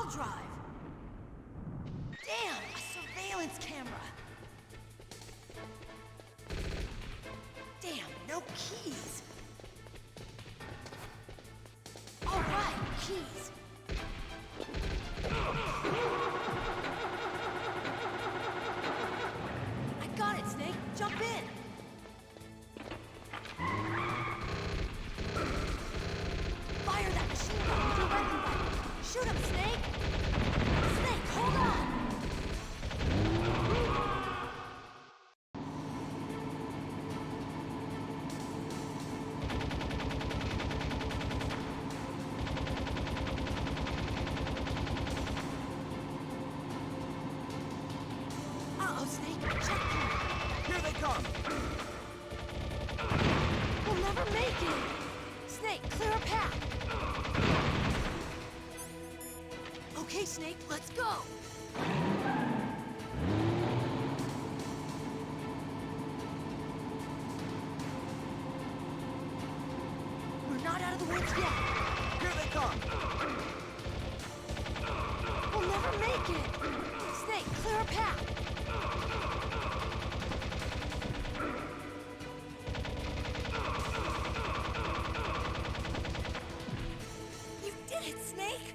I'll drive. Damn, a surveillance camera. Damn, no keys. All right, keys. I got it, Snake. Jump in. Fire that machine gun with your weapon button. Shoot him, Snake. Snake, hold on. Uh-oh, Snake. Checkpoint. Here they come! We'll never make it. Snake, clear a path. Okay, Snake, let's go. We're not out of the woods yet. Here they come! We'll never make it. Snake, clear a path. You did it, Snake.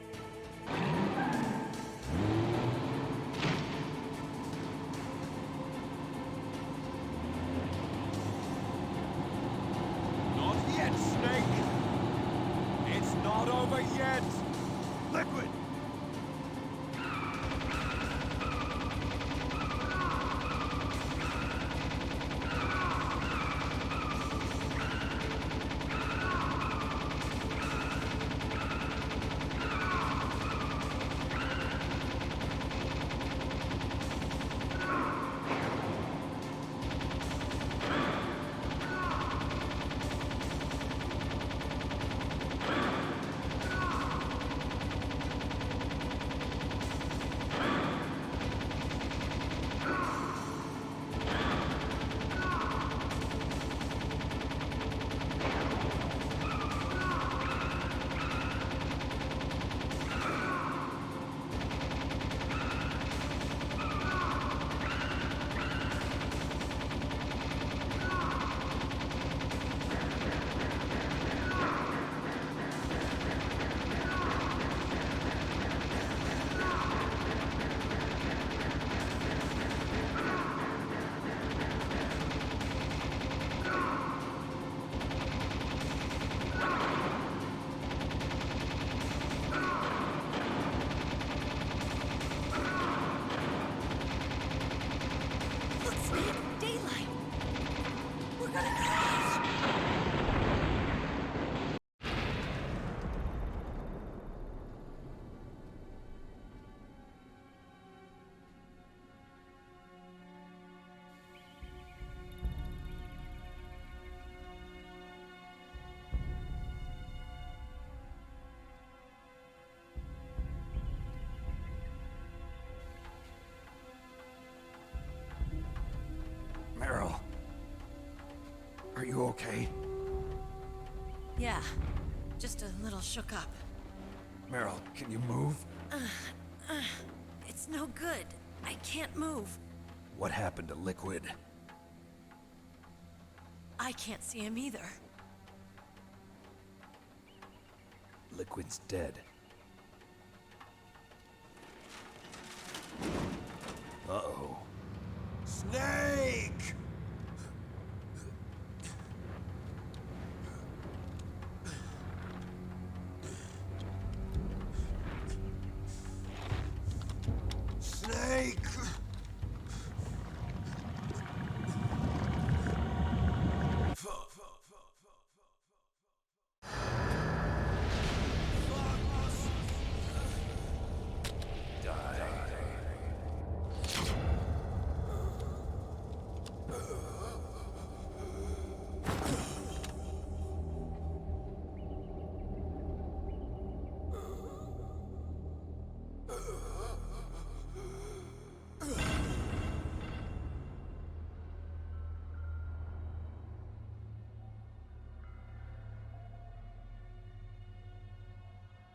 Not yet, Snake! It's not over yet! Liquid! Look, Snake, daylight. We're gonna crash. Meryl. Are you okay? Yeah, just a little shook up. Meryl, can you move? It's no good. I can't move. What happened to Liquid? I can't see him either. Liquid's dead. Uh-oh. Snake! Snake!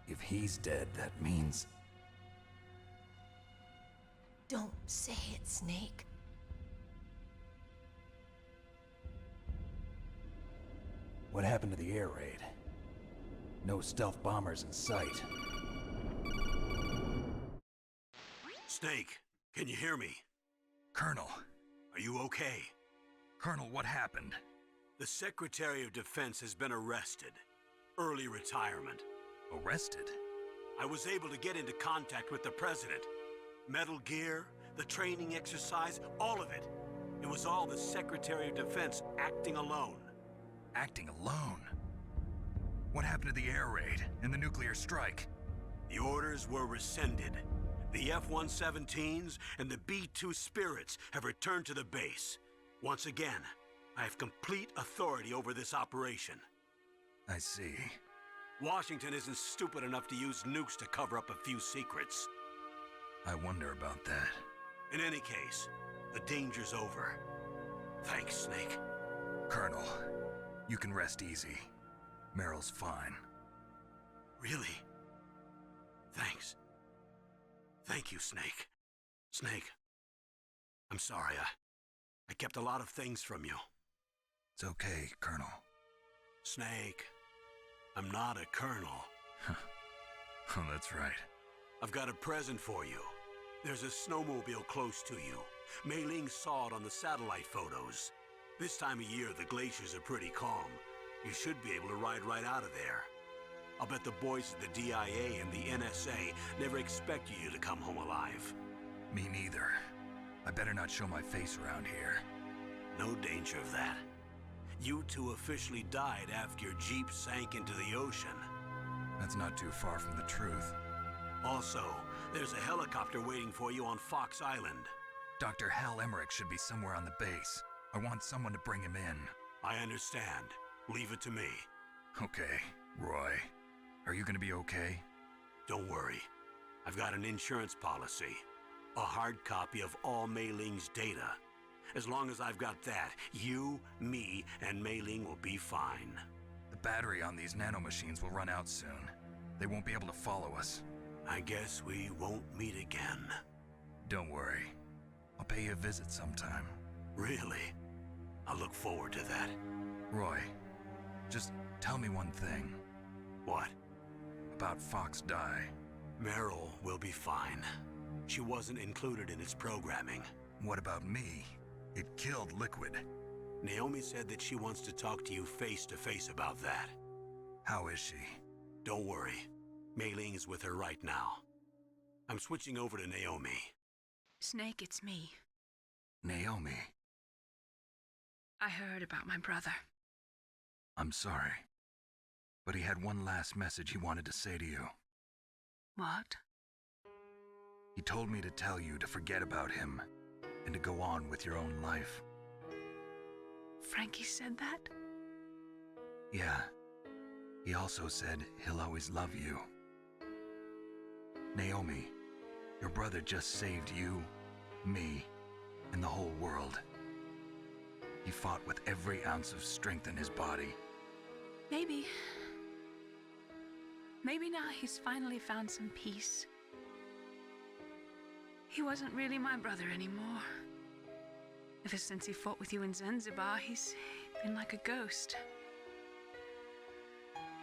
If he's dead, that means... Don't say it, Snake. What happened to the air raid? No stealth bombers in sight. Snake, can you hear me? Colonel. Are you okay? Colonel, what happened? The Secretary of Defense has been arrested. Early retirement. Arrested? I was able to get into contact with the President. Metal Gear, the training exercise, all of it. It was all the Secretary of Defense acting alone. Acting alone? What happened to the air raid and the nuclear strike? The orders were rescinded. The F-117s and the B-2 Spirits have returned to the base. Once again, I have complete authority over this operation. I see. Washington isn't stupid enough to use nukes to cover up a few secrets. I wonder about that. In any case, the danger's over. Thanks, Snake. Colonel, you can rest easy. Meryl's fine. Really? Thanks. Thank you, Snake. Snake, I'm sorry. I kept a lot of things from you. It's okay, Colonel. Snake, I'm not a colonel. Oh, that's right. I've got a present for you. There's a snowmobile close to you. Mei Ling saw it on the satellite photos. This time of year, the glaciers are pretty calm. You should be able to ride right out of there. I'll bet the boys at the DIA and the NSA never expected you to come home alive. Me neither. I better not show my face around here. No danger of that. You two officially died after your Jeep sank into the ocean. That's not too far from the truth. Also, there's a helicopter waiting for you on Fox Island. Dr. Hal Emmerich should be somewhere on the base. I want someone to bring him in. I understand. Leave it to me. Okay, Roy. Are you gonna be okay? Don't worry. I've got an insurance policy. A hard copy of all Mei Ling's data. As long as I've got that, you, me, and Mei Ling will be fine. The battery on these nanomachines will run out soon. They won't be able to follow us. I guess we won't meet again. Don't worry. I'll pay you a visit sometime. Really? I look forward to that. Roy, just tell me one thing. What? About Fox Die. Meryl will be fine. She wasn't included in its programming. What about me? It killed Liquid. Naomi said that she wants to talk to you face to face about that. How is she? Don't worry. Mei Ling is with her right now. I'm switching over to Naomi. Snake, it's me. Naomi. I heard about my brother. I'm sorry. But he had one last message he wanted to say to you. What? He told me to tell you to forget about him and to go on with your own life. Frankie said that? Yeah. He also said he'll always love you. Naomi, your brother just saved you, me, and the whole world. He fought with every ounce of strength in his body. Maybe. Maybe now he's finally found some peace. He wasn't really my brother anymore. Ever since he fought with you in Zanzibar, he's been like a ghost.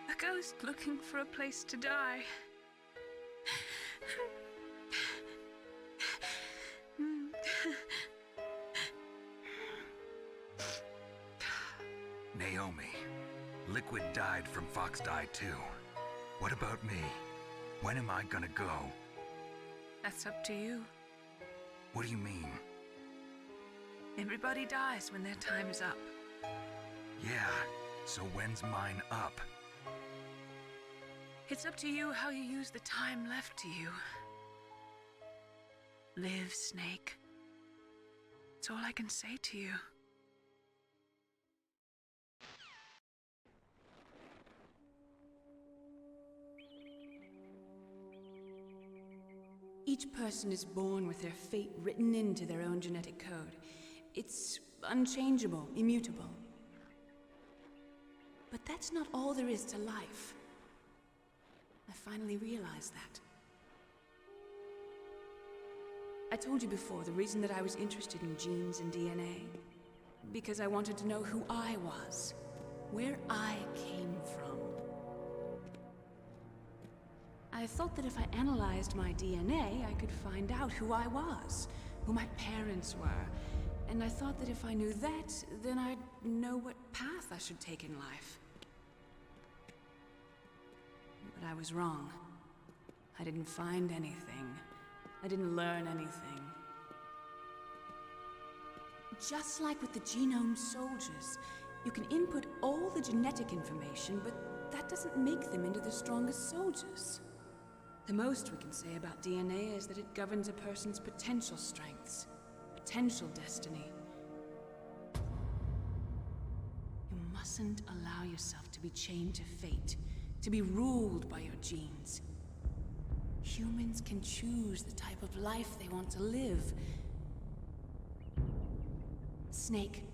A ghost looking for a place to die. Naomi, Liquid died from Fox Die too. What about me? When am I gonna go? That's up to you. What do you mean? Everybody dies when their time is up. Yeah, so when's mine up? It's up to you how you use the time left to you. Live, Snake. That's all I can say to you. Each person is born with their fate written into their own genetic code. It's unchangeable, immutable. But that's not all there is to life. I finally realized that. I told you before the reason that I was interested in genes and DNA. Because I wanted to know who I was, where I came from. I thought that if I analyzed my DNA, I could find out who I was, who my parents were, and I thought that if I knew that, then I'd know what path I should take in life. But I was wrong. I didn't find anything. I didn't learn anything. Just like with the genome soldiers, you can input all the genetic information, but that doesn't make them into the strongest soldiers. The most we can say about DNA is that it governs a person's potential strengths, potential destiny. You mustn't allow yourself to be chained to fate, to be ruled by your genes. Humans can choose the type of life they want to live. Snake,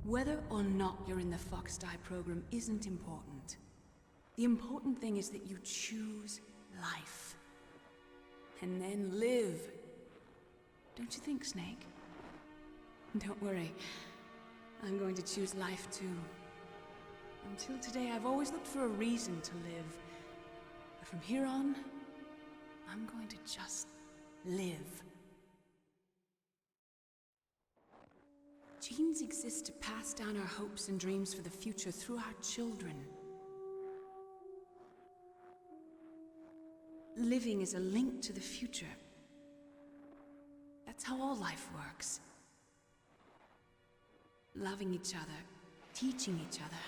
whether or not you're in the Fox-Die program isn't important. The important thing is that you choose life. And then live. Don't you think, Snake? Don't worry. I'm going to choose life too. Until today, I've always looked for a reason to live. But from here on, I'm going to just live. Genes exist to pass down our hopes and dreams for the future through our children. Living is a link to the future. That's how all life works. Loving each other, teaching each other.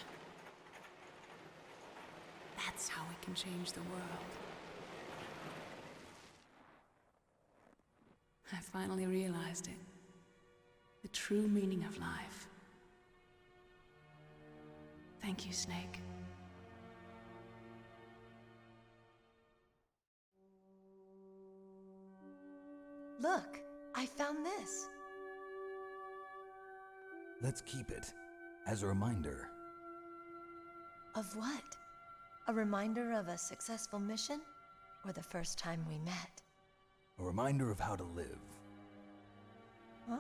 That's how we can change the world. I finally realized it. The true meaning of life. Thank you, Snake. Look, I found this. Let's keep it as a reminder. Of what? A reminder of a successful mission? Or the first time we met? A reminder of how to live. Huh?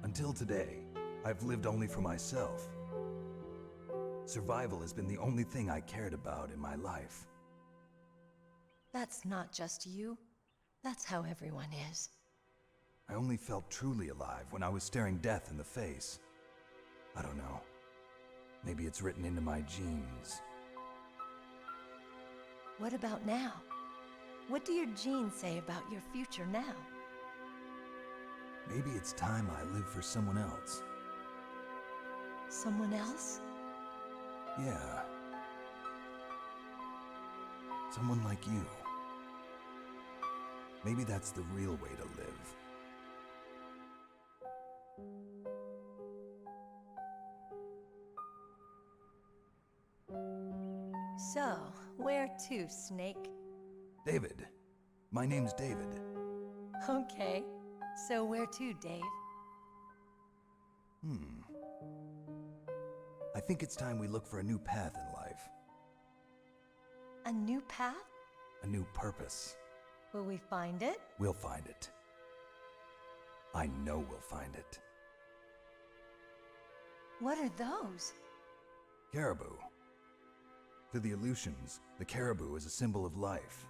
Until today, I've lived only for myself. Survival has been the only thing I cared about in my life. That's not just you. That's how everyone is. I only felt truly alive when I was staring death in the face. I don't know. Maybe it's written into my genes. What about now? What do your genes say about your future now? Maybe it's time I live for someone else. Someone else? Yeah. Someone like you. Maybe that's the real way to live. So, where to, Snake? David. My name's David. Okay. So where to, Dave? I think it's time we look for a new path in life. A new path? A new purpose. Will we find it? We'll find it. I know we'll find it. What are those? Caribou. To the Aleutians, the caribou is a symbol of life.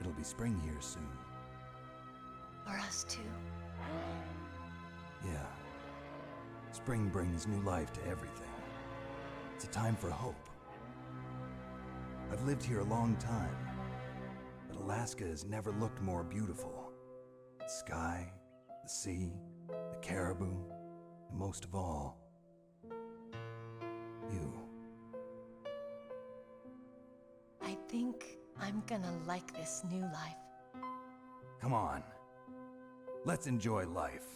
It'll be spring here soon. For us too. Yeah. Spring brings new life to everything. It's a time for hope. I've lived here a long time, but Alaska has never looked more beautiful. The sky, the sea, the caribou, and most of all, you. I think I'm gonna like this new life. Come on. Let's enjoy life.